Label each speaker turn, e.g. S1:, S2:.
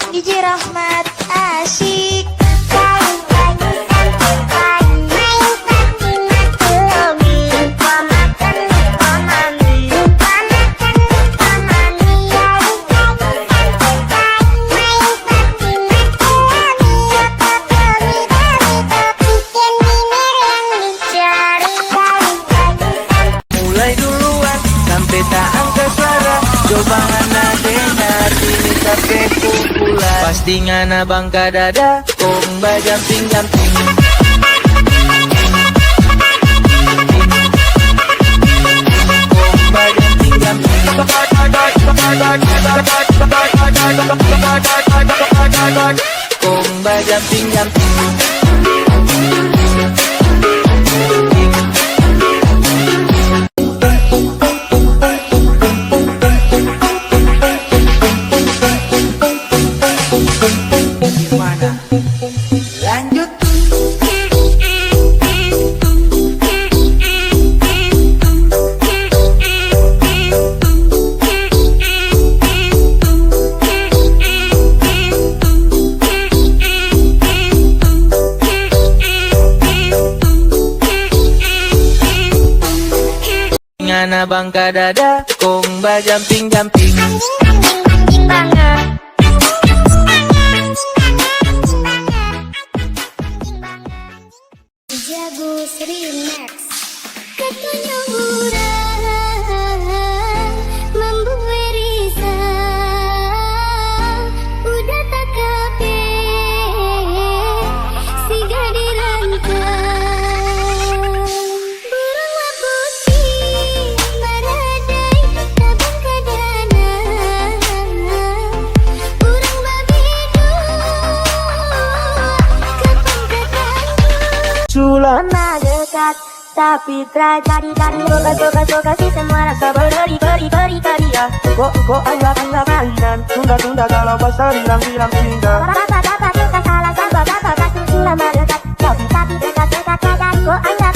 S1: DJ Rahmat asyik.
S2: Mulai duluan sampai tak angkat suara, coba ngana dengar ini sampai pukulan. Pasti ngana bangka dada, komba jumping-jumping. Komba jumping-jumping. Komba jumping-jumping. Lanjut. Ngana bangka dada, komba jumping-jumping.
S1: Anjing banget. Jago Remax. Katanya murah membuat risau. Udah tak kape si gadirankan. Burung wabuti baradai tabung kadana. Urang babidu kapan ketemu.
S2: Sulana
S1: Dekat tapi tragedi dari lokasi semua rasa beri ya.
S2: kok anggap mainan, tunda kalau pasal bilang tinggal.
S1: Bapak suka salah sangka bapak pasti sudah mendekat. Tapi dekat dari kok anggap